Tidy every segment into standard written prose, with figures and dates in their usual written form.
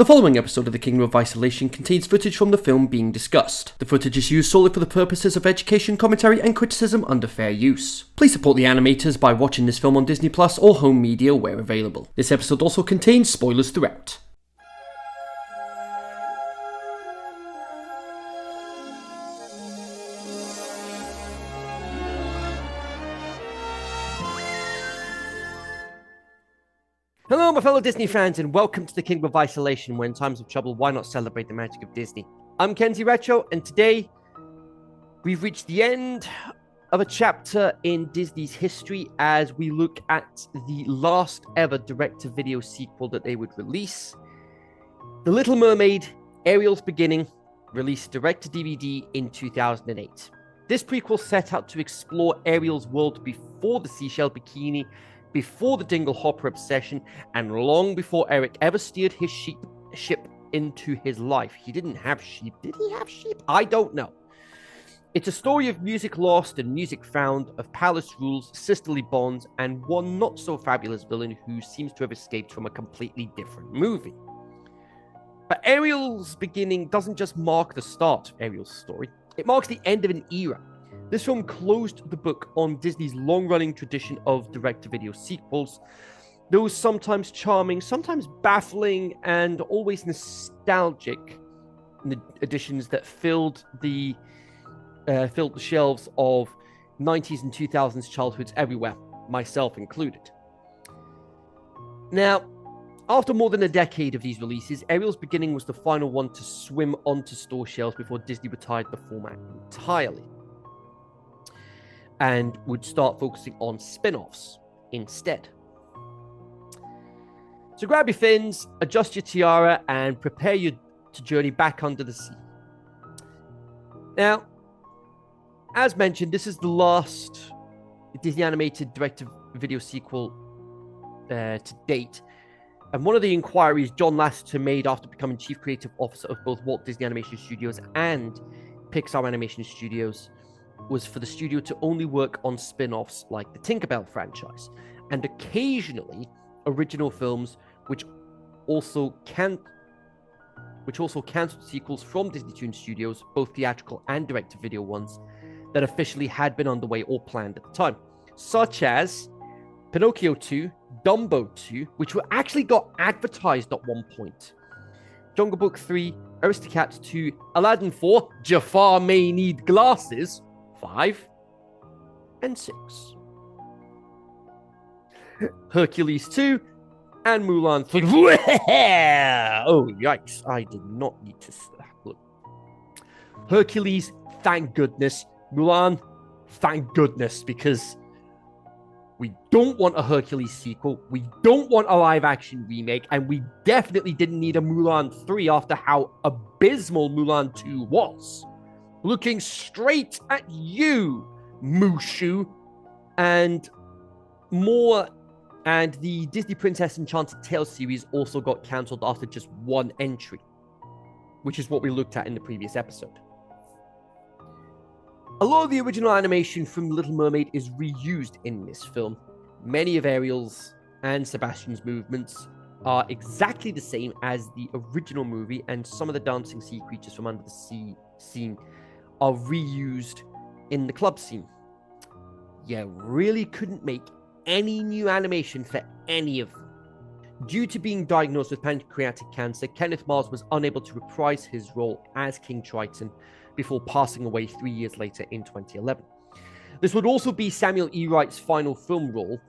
The following episode of The Kingdom of Isolation contains footage from the film being discussed. The footage is used solely for the purposes of education, commentary, and criticism under fair use. Please support the animators by watching this film on Disney Plus or home media where available. This episode also contains spoilers throughout. Hello my fellow Disney fans and welcome to the Kingdom of Isolation, where in times of trouble why not celebrate the magic of Disney. I'm Kenzie Retro and today we've reached the end of a chapter in Disney's history as we look at the last ever direct-to-video sequel that they would release. The Little Mermaid, Ariel's Beginning, released direct-to-DVD in 2008. This prequel set out to explore Ariel's world before the seashell bikini, before the dingle hopper obsession, and long before Eric ever steered his ship into his life. He didn't have sheep. Did he have sheep? I don't know. It's a story of music lost and music found, of palace rules, sisterly bonds, and one not so fabulous villain who seems to have escaped from a completely different movie. But Ariel's Beginning doesn't just mark the start of Ariel's story, it marks the end of an era. This film closed the book on Disney's long-running tradition of direct-to-video sequels. Those sometimes charming, sometimes baffling, and always nostalgic editions that filled the shelves of 90s and 2000s childhoods everywhere, myself included. Now, after more than a decade of these releases, Ariel's Beginning was the final one to swim onto store shelves before Disney retired the format entirely and would start focusing on spin-offs instead. So grab your fins, adjust your tiara, and prepare you to journey back under the sea. Now, as mentioned, this is the last Disney animated direct-to-video sequel to date. And one of the inquiries John Lasseter made after becoming Chief Creative Officer of both Walt Disney Animation Studios and Pixar Animation Studios was for the studio to only work on spin-offs like the Tinkerbell franchise, and occasionally original films which also canceled sequels from Disney Toon Studios, both theatrical and direct-to-video ones, that officially had been underway or planned at the time, such as Pinocchio 2, Dumbo 2, which were actually got advertised at one point, Jungle Book 3, Aristocats 2, Aladdin 4, Jafar May Need Glasses 5, and 6. Hercules 2, and Mulan 3. Oh, yikes. I did not need to... Look. Hercules, thank goodness. Mulan, thank goodness, because we don't want a Hercules sequel, we don't want a live-action remake, and we definitely didn't need a Mulan 3 after how abysmal Mulan 2 was. Looking straight at you, Mushu, and more. And the Disney Princess Enchanted Tales series also got cancelled after just one entry, which is what we looked at in the previous episode. A lot of the original animation from Little Mermaid is reused in this film. Many of Ariel's and Sebastian's movements are exactly the same as the original movie, and some of the dancing sea creatures from under the sea scene are reused in the club scene. You really couldn't make any new animation for any of them. Due to being diagnosed with pancreatic cancer, Kenneth Mars was unable to reprise his role as King Triton before passing away 3 years later in 2011. This would also be Samuel E. Wright's final film role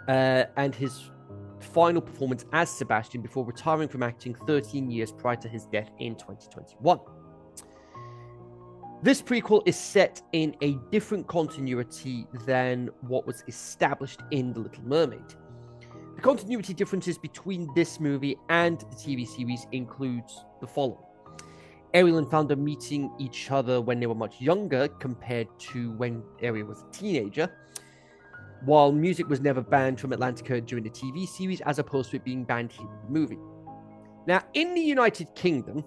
and his final performance as Sebastian before retiring from acting 13 years prior to his death in 2021. This prequel is set in a different continuity than what was established in The Little Mermaid. The continuity differences between this movie and the TV series includes the following. Ariel and Flounder meeting each other when they were much younger compared to when Ariel was a teenager, while music was never banned from Atlantica during the TV series as opposed to it being banned here in the movie. Now, in the United Kingdom,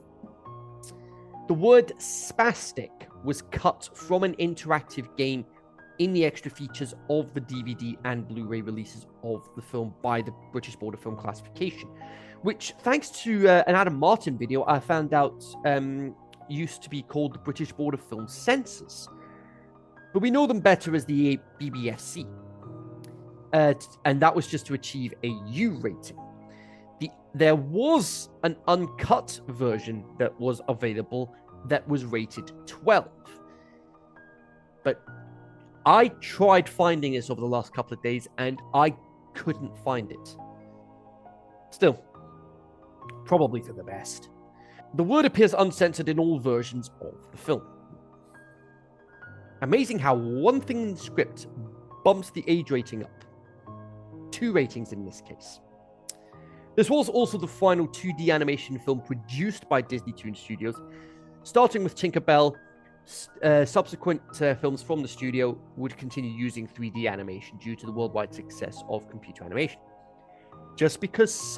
the word spastic was cut from an interactive game in the extra features of the DVD and Blu-ray releases of the film by the British Board of Film Classification, which, thanks to an Adam Martin video, I found out used to be called the British Board of Film Censors. But we know them better as the BBFC. And that was just to achieve a U rating. There was an uncut version that was available that was rated 12. But I tried finding this over the last couple of days, and I couldn't find it. Still, probably for the best. The word appears uncensored in all versions of the film. Amazing how one thing in the script bumps the age rating up. 2 ratings in this case. This was also the final 2D animation film produced by Disney Toon Studios. Starting with Tinkerbell, subsequent films from the studio would continue using 3D animation due to the worldwide success of computer animation. Just because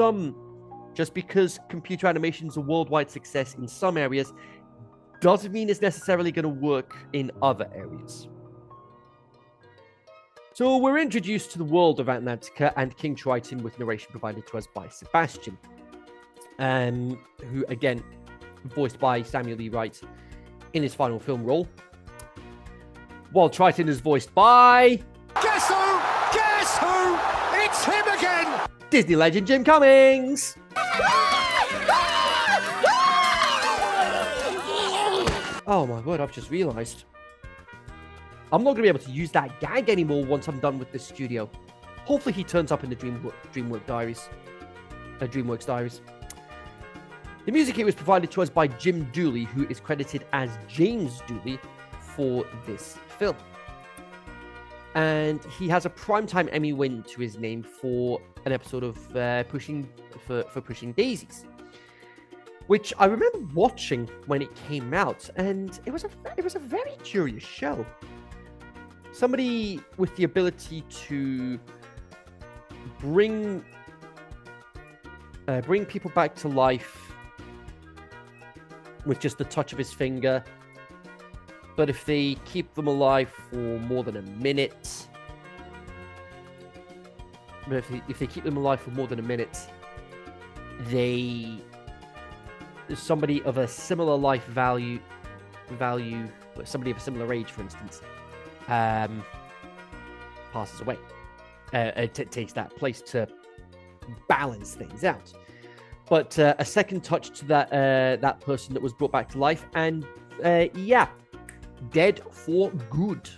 computer animation is a worldwide success in some areas doesn't mean it's necessarily going to work in other areas. So we're introduced to the world of Atlantica and King Triton with narration provided to us by Sebastian, who again voiced by Samuel Lee Wright in his final film role, while Triton is voiced by... Guess who? Guess who? It's him again! Disney legend Jim Cummings! Oh my god, I've just realised. I'm not going to be able to use that gag anymore once I'm done with this studio. Hopefully he turns up in the DreamWorks Diaries. The music here was provided to us by Jim Dooley, who is credited as James Dooley for this film. And he has a Primetime Emmy win to his name for an episode of Pushing Daisies, which I remember watching when it came out, and it was a very curious show. Somebody with the ability to bring people back to life with just the touch of his finger, but if they keep them alive for more than a minute, somebody of a similar life value, somebody of a similar age, for instance, passes away. It takes that place to balance things out. But a second touch to that person that was brought back to life, and dead for good.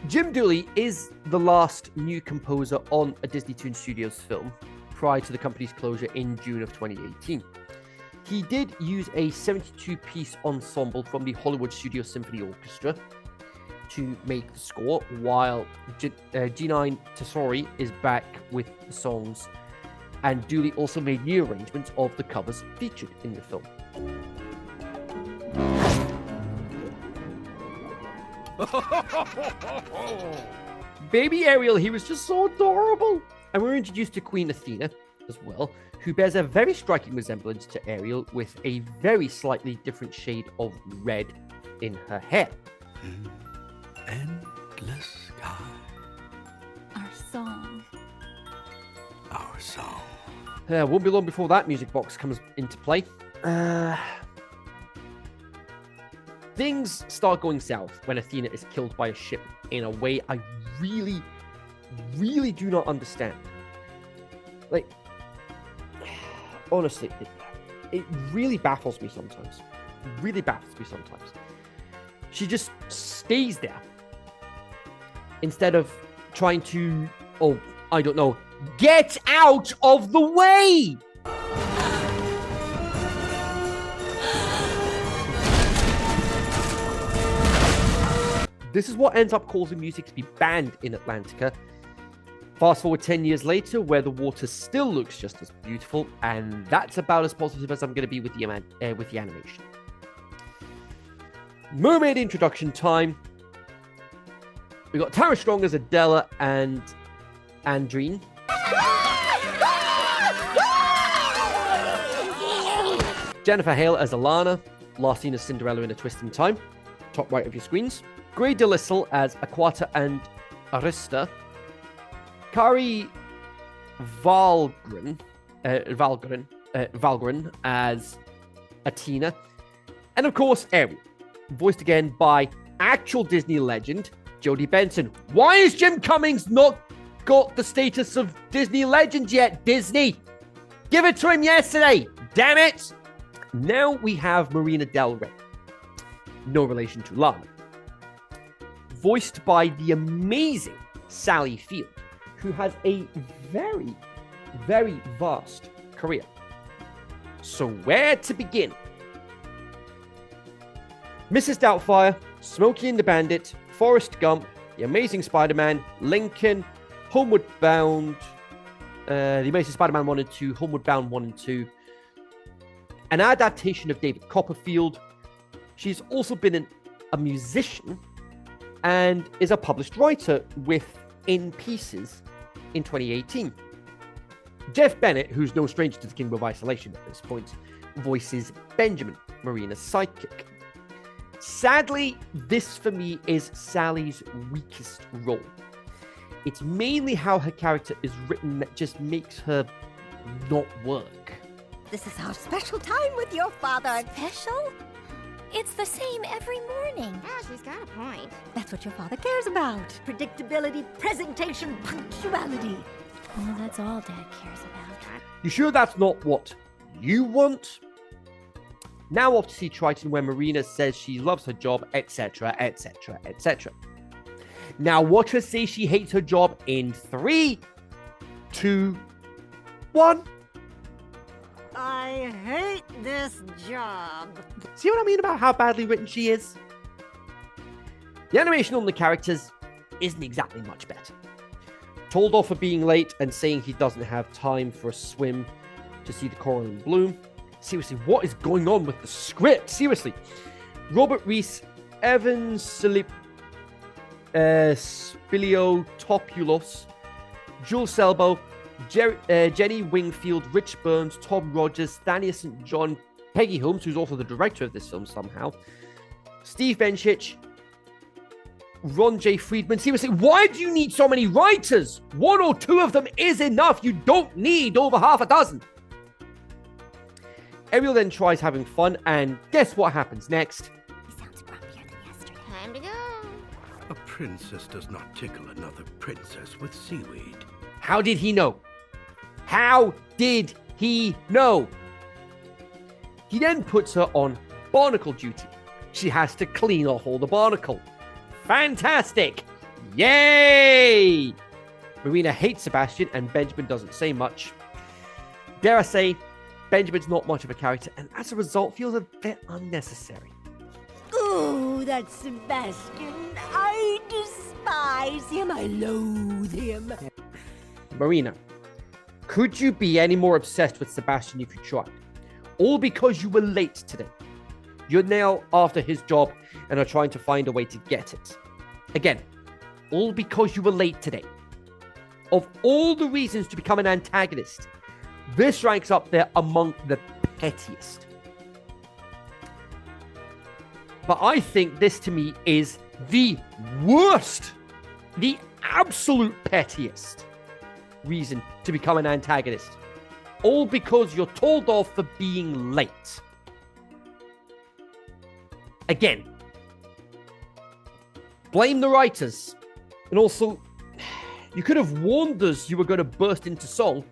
Jim Dooley is the last new composer on a Disney Toon Studios film prior to the company's closure in June of 2018. He did use a 72-piece ensemble from the Hollywood Studio Symphony Orchestra to make the score, while G9 Tesori is back with the songs, and Dooley also made new arrangements of the covers featured in the film. Baby Ariel, he was just so adorable. And we're introduced to Queen Athena as well, who bears a very striking resemblance to Ariel with a very slightly different shade of red in her hair. Endless sky. Our song. Our song. Won't be long before that music box comes into play. Things start going south when Athena is killed by a ship in a way I really, really do not understand. Like, honestly, it really baffles me sometimes. She just stays there instead of trying to, get out of the way! This is what ends up causing music to be banned in Atlantica. Fast forward 10 years later, where the water still looks just as beautiful, and that's about as positive as I'm going to be with the animation. Mermaid introduction time. We got Tara Strong as Adela and Andrine. Jennifer Hale as Alana, last seen as Cinderella in A Twist in Time, top right of your screens. Gray DeLisle as Aquata and Arista, Kari Valgren as Athena, and of course Ariel, voiced again by actual Disney legend Jodie Benson. Why is Jim Cummings not got the status of Disney legend yet, Disney? Give it to him yesterday, damn it! Now we have Marina Del Rey, no relation to Lana, voiced by the amazing Sally Field, who has a very, very vast career. So where to begin? Mrs. Doubtfire, Smokey and the Bandit, Forrest Gump, The Amazing Spider-Man, Lincoln, Homeward Bound, The Amazing Spider-Man 1 and 2, Homeward Bound 1 and 2, an adaptation of David Copperfield. She's also been a musician and is a published writer with In Pieces in 2018. Jeff Bennett, who's no stranger to the Kingdom of Isolation at this point, voices Benjamin, Marina's sidekick. Sadly, this for me is Sally's weakest role. It's mainly how her character is written that just makes her not work. This is our special time with your father. Special? It's the same every morning. Yeah, she's got a point. That's what your father cares about. Predictability, presentation, punctuality. Well, that's all Dad cares about. You sure that's not what you want? Now off to see Triton, where Marina says she loves her job, etc., etc., etc. Now watch her say she hates her job in 3, 2, 1. I hate this job. See what I mean about how badly written she is? The animation on the characters isn't exactly much better. Told off for being late and saying he doesn't have time for a swim to see the coral in bloom. Seriously, what is going on with the script? Seriously. Robert Reese, Evan Spiliotopoulos, Jules Selbo, Jenny Wingfield, Rich Burns, Tom Rogers, Thania St. John, Peggy Holmes, who's also the director of this film somehow, Steve Benchich, Ron J. Friedman. Seriously, why do you need so many writers? 1 or 2 of them is enough. You don't need over half a dozen. Ariel then tries having fun, and guess what happens next? He sounds grumpier than yesterday. Time to go. A princess does not tickle another princess with seaweed. How did he know? How did he know? He then puts her on barnacle duty. She has to clean off all the barnacle. Fantastic! Yay! Marina hates Sebastian, and Benjamin doesn't say much. Dare I say, Benjamin's not much of a character, and as a result, feels a bit unnecessary. Ooh, that's Sebastian. I despise him. I loathe him. Marina, could you be any more obsessed with Sebastian if you tried? All because you were late today. You're now after his job and are trying to find a way to get it. Again, all because you were late today. Of all the reasons to become an antagonist, this ranks up there among the pettiest. But I think this to me is the worst, the absolute pettiest reason to become an antagonist. All because you're told off for being late. Again, blame the writers. And also, you could have warned us you were going to burst into song.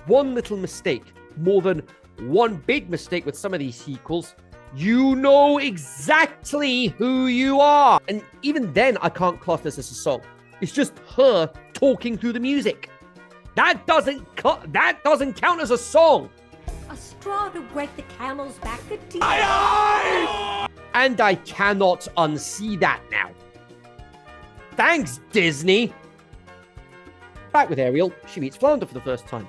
One little mistake, more than one big mistake with some of these sequels, you know exactly who you are. And even then, I can't class this as a song. It's just her talking through the music. That doesn't count as a song. A straw to break the camel's back. And I cannot unsee that now. Thanks, Disney. Back with Ariel, she meets Flounder for the first time.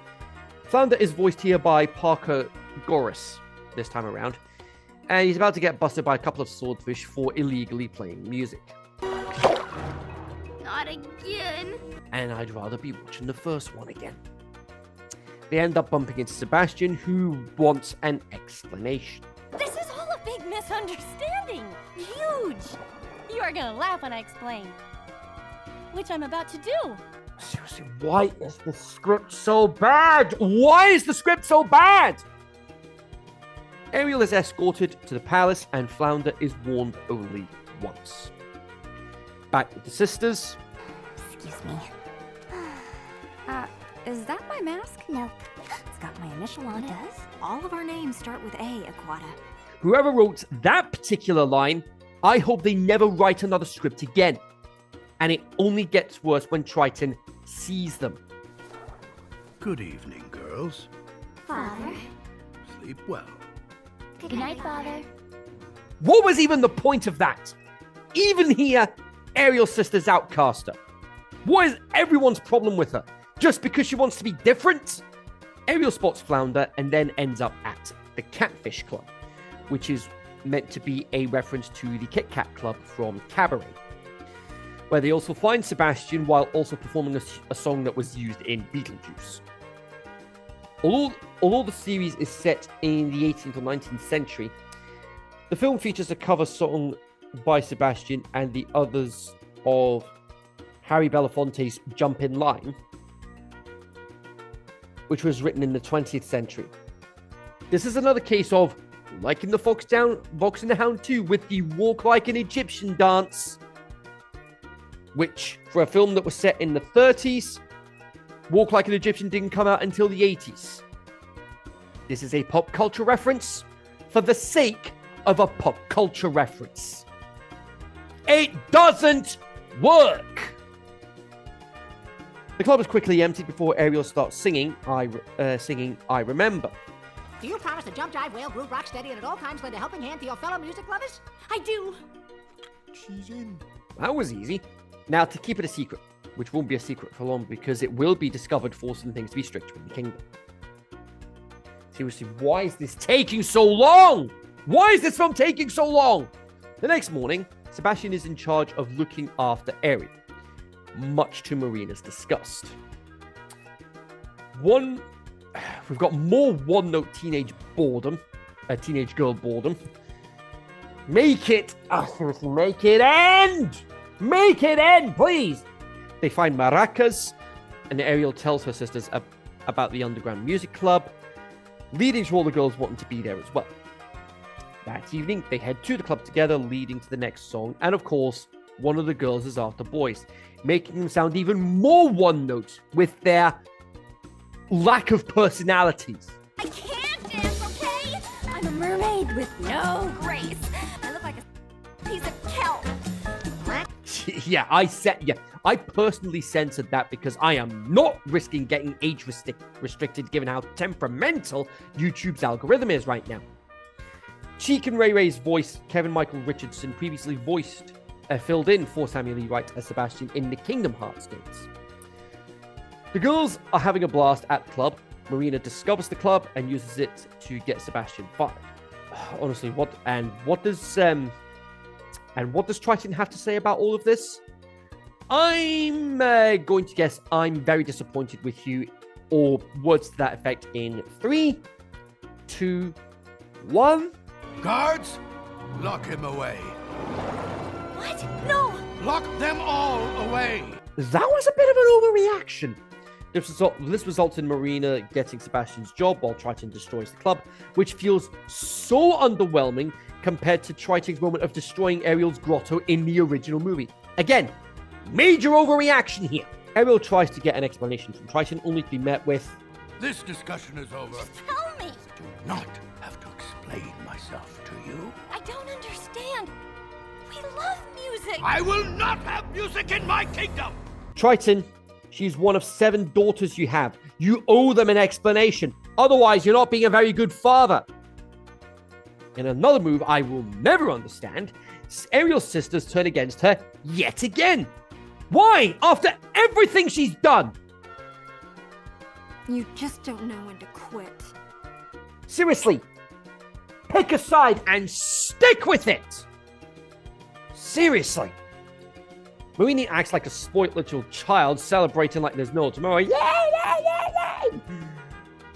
Flounder is voiced here by Parker Goris this time around, and he's about to get busted by a couple of swordfish for illegally playing music. Not again. And I'd rather be watching the first one again. They end up bumping into Sebastian, who wants an explanation. This is all a big misunderstanding. Huge. You are gonna laugh when I explain. which I'm about to do. Seriously, why is the script so bad? Why is the script so bad? Ariel is escorted to the palace and Flounder is warned only once. Back with the sisters. Excuse me. Is that my mask? No. It's got my initial on it. All of our names start with A, Aquata. Whoever wrote that particular line, I hope they never write another script again. And it only gets worse when Triton sees them. Good evening, girls. Father. Sleep well. Good night, Father. What was even the point of that? Even here, Ariel's sister's outcast her. What is everyone's problem with her? Just because she wants to be different? Ariel spots Flounder and then ends up at the Catfish Club, which is meant to be a reference to the Kit Kat Club from Cabaret, where they also find Sebastian while also performing a song that was used in Beetlejuice. Although the series is set in the 18th or 19th century, the film features a cover song by Sebastian and the others of Harry Belafonte's Jump in Line, which was written in the 20th century. This is another case of, like in the Fox and the Hound 2, with the Walk Like an Egyptian dance, which, for a film that was set in the 30s, Walk Like an Egyptian didn't come out until the 80s. This is a pop culture reference for the sake of a pop culture reference. It doesn't work! The club is quickly emptied before Ariel starts singing I Remember. Do you promise to jump, jive, whale, groove, rock steady, and at all times lend a helping hand to your fellow music lovers? I do. She's in. That was easy. Now, to keep it a secret, which won't be a secret for long because it will be discovered forcing things to be stricter in the kingdom. Seriously, why is this taking so long? Why is this film taking so long? The next morning, Sebastian is in charge of looking after Ariel, much to Marina's disgust. We've got more one-note teenage girl boredom. Make it end! Make it end, please! They find maracas, and Ariel tells her sisters about the underground music club, leading to all the girls wanting to be there as well. That evening, they head to the club together, leading to the next song, and of course, one of the girls is after boys, making them sound even more one-note with their lack of personalities. I can't dance, okay? I'm a mermaid with no grace. I look like a piece of kelp. Yeah, I personally censored that because I am not risking getting age restricted given how temperamental YouTube's algorithm is right now. Cheek and Ray Ray's voice, Kevin Michael Richardson, previously filled in for Samuel Lee Wright as Sebastian in the Kingdom Hearts games. The girls are having a blast at the club. Marina discovers the club and uses it to get Sebastian fired. Honestly, what does Triton have to say about all of this? I'm going to guess I'm very disappointed with you, or words to that effect in 3, 2, 1. Guards, lock him away. What? No! Lock them all away. That was a bit of an overreaction. This results in Marina getting Sebastian's job while Triton destroys the club, which feels so underwhelming compared to Triton's moment of destroying Ariel's grotto in the original movie. Again, major overreaction here. Ariel tries to get an explanation from Triton, only to be met with, This discussion is over. Tell me! Do not have to explain myself to you. I don't understand. We love music. I will not have music in my kingdom. Triton, she's one of 7 daughters you have. You owe them an explanation. Otherwise, you're not being a very good father. In another move I will never understand, Ariel's sisters turn against her yet again. Why? After everything she's done. You just don't know when to quit. Seriously, pick a side and stick with it. Seriously. Marina acts like a spoiled little child, celebrating like there's no tomorrow. Yay!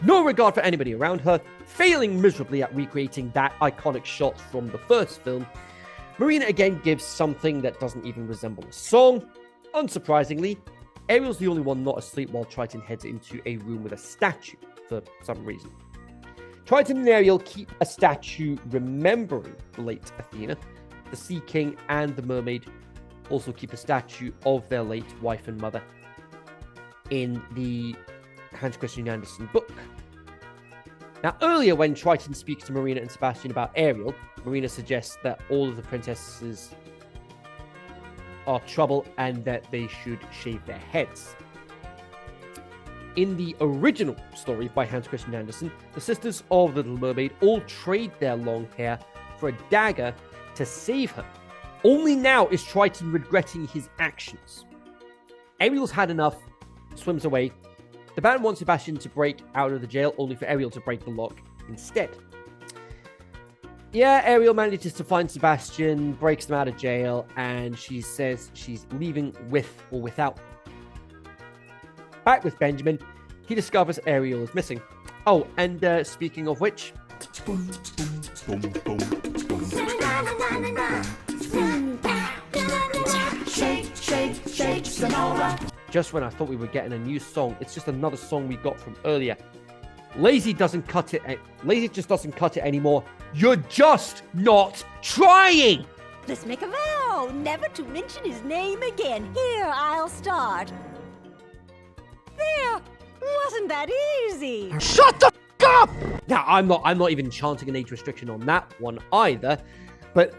No regard for anybody around her, failing miserably at recreating that iconic shot from the first film. Marina again gives something that doesn't even resemble a song. Unsurprisingly, Ariel's the only one not asleep while Triton heads into a room with a statue for some reason. Triton and Ariel keep a statue remembering the late Athena. The Sea King and the Mermaid also keep a statue of their late wife and mother in the Hans Christian Andersen book. Now, earlier when Triton speaks to Marina and Sebastian about Ariel, Marina suggests that all of the princesses are trouble and that they should shave their heads. In the original story by Hans Christian Andersen, the sisters of the Little Mermaid all trade their long hair for a dagger to save her. Only now is Triton regretting his actions. Ariel's had enough, swims away. The band wants Sebastian to break out of the jail, only for Ariel to break the lock instead. Yeah, Ariel manages to find Sebastian, breaks them out of jail, and she says she's leaving with or without them. Back with Benjamin, he discovers Ariel is missing. Oh, and speaking of which... Just when I thought we were getting a new song, it's just another song we got from earlier. Lazy doesn't cut it. Lazy just doesn't cut it anymore. You're just not trying! Let's make a vow never to mention his name again. Here, I'll start. There! Wasn't that easy? Shut the f*** up! Now, I'm not even chanting an age restriction on that one either, but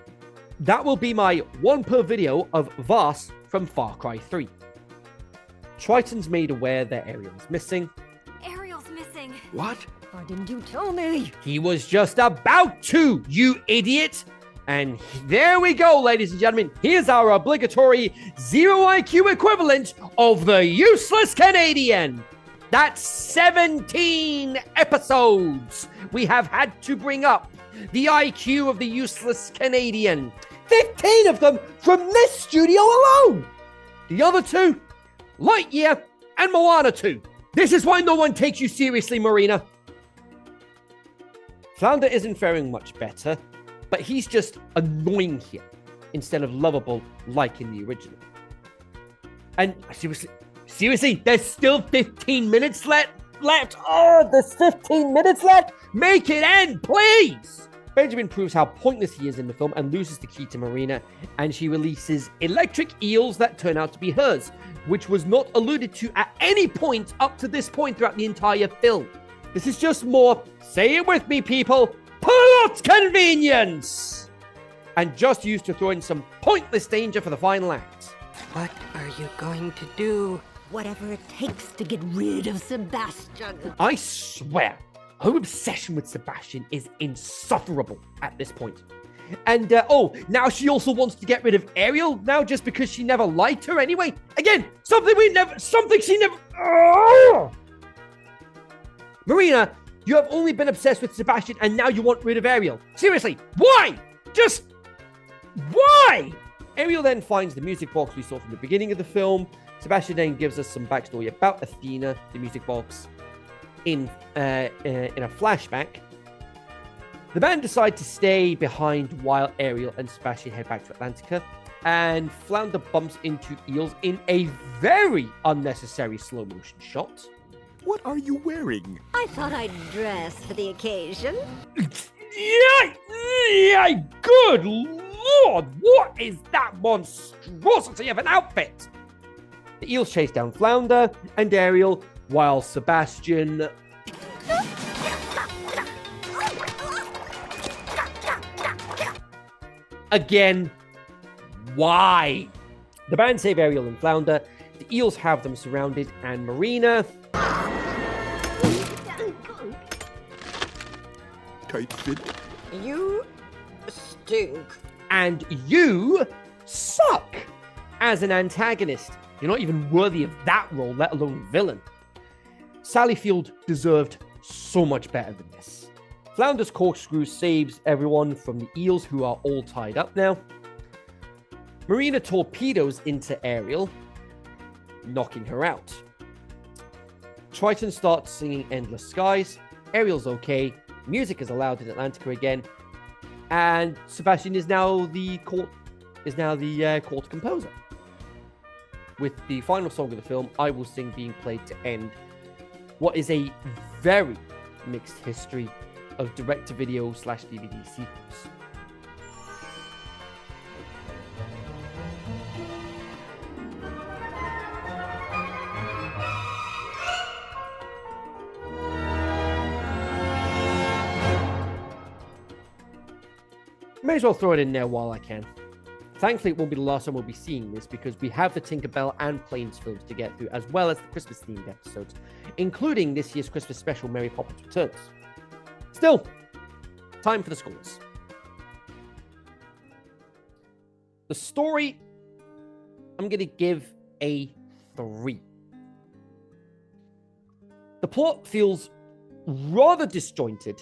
that will be my one per video of Vas from Far Cry 3. Triton's made aware that Ariel is missing. Ariel's missing. What? Why didn't you tell me? He was just about to, you idiot! And there we go, ladies and gentlemen. Here's our obligatory 0 IQ equivalent of the useless Canadian. That's 17 episodes we have had to bring up the IQ of the useless Canadian. 15 of them from this studio alone. The other two, Lightyear and Moana 2. This is why no one takes you seriously, Marina. Flounder isn't faring much better, but he's just annoying here instead of lovable like in the original. And seriously, there's still 15 minutes left. Oh, there's 15 minutes left. Make it end, please. Benjamin proves how pointless he is in the film and loses the key to Marina, and she releases electric eels that turn out to be hers, which was not alluded to at any point up to this point throughout the entire film. This is just more, say it with me, people, plot convenience! And just used to throw in some pointless danger for the final act. What are you going to do? Whatever it takes to get rid of Sebastian. I swear, her obsession with Sebastian is insufferable at this point. And, now she also wants to get rid of Ariel now just because she never liked her anyway. Again, something she never... Oh! Marina, you have only been obsessed with Sebastian and now you want rid of Ariel. Seriously, why? Just... why? Ariel then finds the music box we saw from the beginning of the film. Sebastian then gives us some backstory about Athena, the music box, in a flashback. The band decide to stay behind while Ariel and Sebastian head back to Atlantica, and Flounder bumps into eels in a very unnecessary slow motion shot. What are you wearing? I thought I'd dress for the occasion. Yeah, good lord, what is that monstrosity of an outfit? The eels chase down Flounder and Ariel while Sebastian... Again, why? The band save Ariel and Flounder. The eels have them surrounded, and Marina... Tight fit. You stink. And you suck as an antagonist. You're not even worthy of that role, let alone villain. Sally Field deserved so much better than this. Flounder's corkscrew saves everyone from the eels who are all tied up now. Marina torpedoes into Ariel, knocking her out. Triton starts singing Endless Skies. Ariel's okay. Music is allowed in Atlantica again. And Sebastian is now the court composer. with the final song of the film, I Will Sing, being played to end what is a very mixed history of direct-to-video / DVD sequels. May as well throw it in there while I can. Thankfully, it won't be the last time we'll be seeing this, because we have the Tinkerbell and Planes films to get through, as well as the Christmas-themed episodes, including this year's Christmas special, Mary Poppins Returns. Still, time for the scores. The story, I'm going to give a 3. The plot feels rather disjointed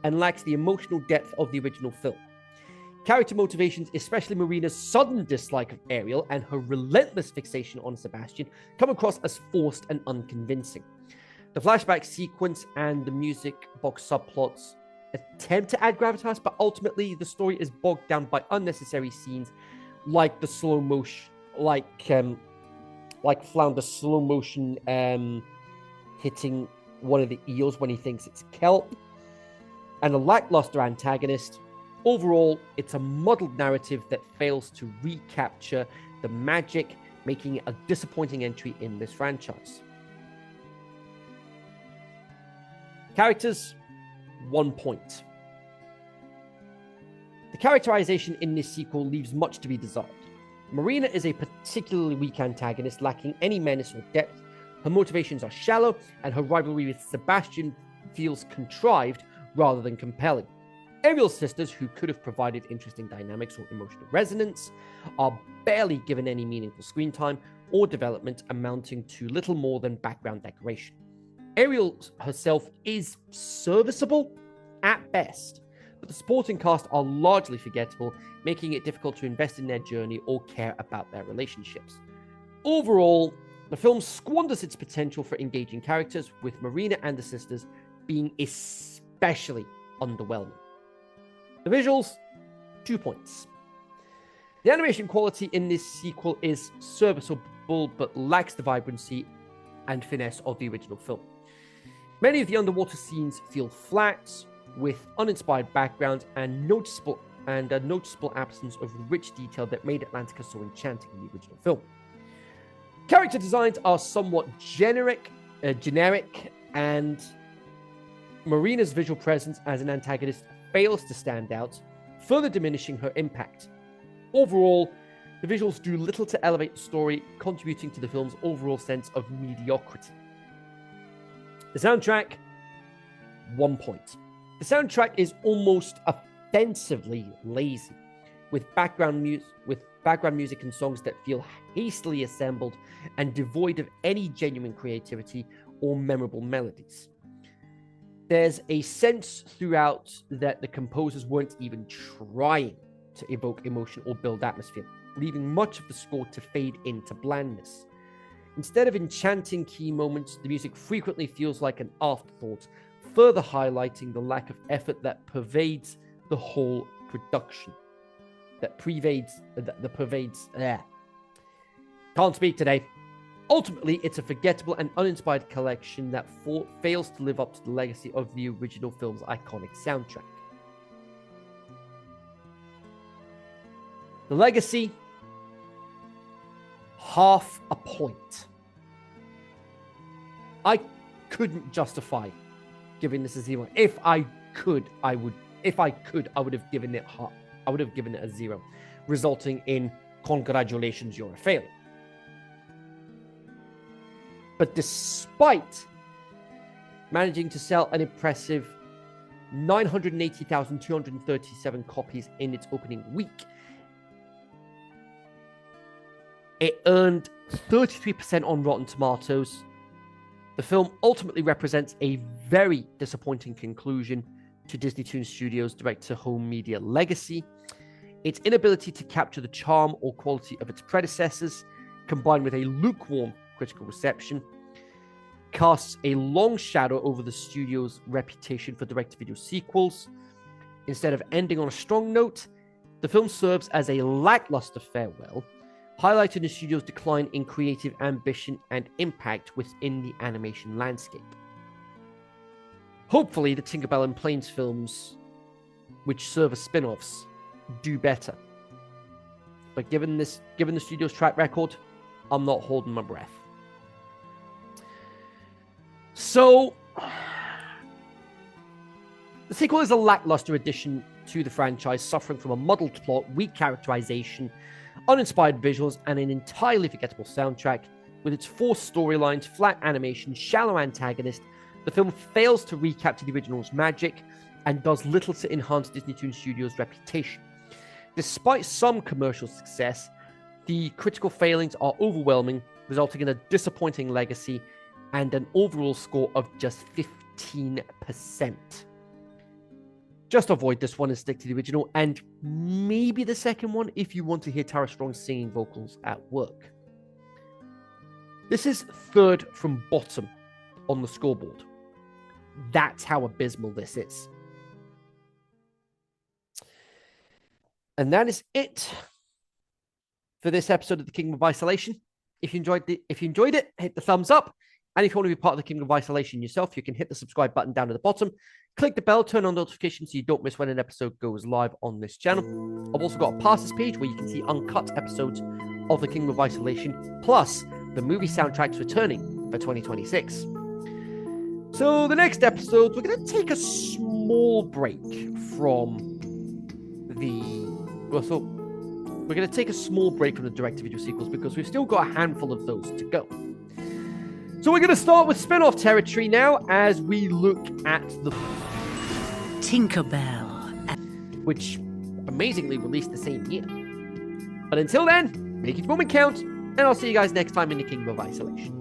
and lacks the emotional depth of the original film. Character motivations, especially Marina's sudden dislike of Ariel and her relentless fixation on Sebastian, come across as forced and unconvincing. The flashback sequence and the music box subplots attempt to add gravitas, but ultimately the story is bogged down by unnecessary scenes like the slow motion, like Flounder slow motion hitting one of the eels when he thinks it's kelp, and a lackluster antagonist. Overall, it's a muddled narrative that fails to recapture the magic, making it a disappointing entry in this franchise. Characters, 1 point. The characterization in this sequel leaves much to be desired. Marina is a particularly weak antagonist, lacking any menace or depth. Her motivations are shallow, and her rivalry with Sebastian feels contrived rather than compelling. Ariel's sisters, who could have provided interesting dynamics or emotional resonance, are barely given any meaningful screen time or development, amounting to little more than background decoration. Ariel herself is serviceable at best, but the supporting cast are largely forgettable, making it difficult to invest in their journey or care about their relationships. Overall, the film squanders its potential for engaging characters, with Marina and the sisters being especially underwhelming. The visuals, 2 points. The animation quality in this sequel is serviceable, but lacks the vibrancy and finesse of the original film. Many of the underwater scenes feel flat, with uninspired backgrounds and a noticeable absence of rich detail that made Atlantica so enchanting in the original film. Character designs are somewhat generic, and Marina's visual presence as an antagonist fails to stand out, further diminishing her impact. Overall, the visuals do little to elevate the story, contributing to the film's overall sense of mediocrity. The soundtrack, 1 point. The soundtrack is almost offensively lazy, with background music and songs that feel hastily assembled and devoid of any genuine creativity or memorable melodies. There's a sense throughout that the composers weren't even trying to evoke emotion or build atmosphere, leaving much of the score to fade into blandness. Instead of enchanting key moments, the music frequently feels like an afterthought, further highlighting the lack of effort that pervades the whole production. Can't speak today. Ultimately, it's a forgettable and uninspired collection that fails to live up to the legacy of the original film's iconic soundtrack. The legacy, 0.5 point. I couldn't justify giving this a 0. If I could, I would have given it half. I would have given it a 0, resulting in congratulations, you're a failure. But despite managing to sell an impressive 980,237 copies in its opening week, it earned 33% on Rotten Tomatoes. The film ultimately represents a very disappointing conclusion to Disney Toon Studios' direct-to-home media legacy. Its inability to capture the charm or quality of its predecessors, combined with a lukewarm critical reception, casts a long shadow over the studio's reputation for direct-to-video sequels. Instead of ending on a strong note, the film serves as a lackluster farewell, highlighting the studio's decline in creative ambition and impact within the animation landscape. Hopefully, the Tinkerbell and Planes films, which serve as spin-offs, do better. But given the studio's track record, I'm not holding my breath. So, the sequel is a lackluster addition to the franchise, suffering from a muddled plot, weak characterization, uninspired visuals, and an entirely forgettable soundtrack. With its forced storylines, flat animation, shallow antagonist, the film fails to recapture the original's magic and does little to enhance Disney Toon Studios' reputation. Despite some commercial success, the critical failings are overwhelming, resulting in a disappointing legacy and an overall score of just 15%. Just avoid this one and stick to the original, and maybe the second one if you want to hear Tara Strong singing vocals at work. This is third from bottom on the scoreboard. That's how abysmal this is. And that is it for this episode of the Kingdom of Isolation. If you enjoyed it, hit the thumbs up. And if you want to be part of the Kingdom of Isolation yourself, you can hit the subscribe button down at the bottom. Click the bell, turn on notifications so you don't miss when an episode goes live on this channel. I've also got a passes page where you can see uncut episodes of the Kingdom of Isolation, plus the movie soundtracks returning for 2026. So the next episode, we're going to take a small break from we're going to take a small break from the direct-to-video sequels because we've still got a handful of those to go. So we're going to start with spin-off territory now as we look at the Tinkerbell, which amazingly released the same year. But until then, make each moment count, and I'll see you guys next time in the Kingdom of Isolation.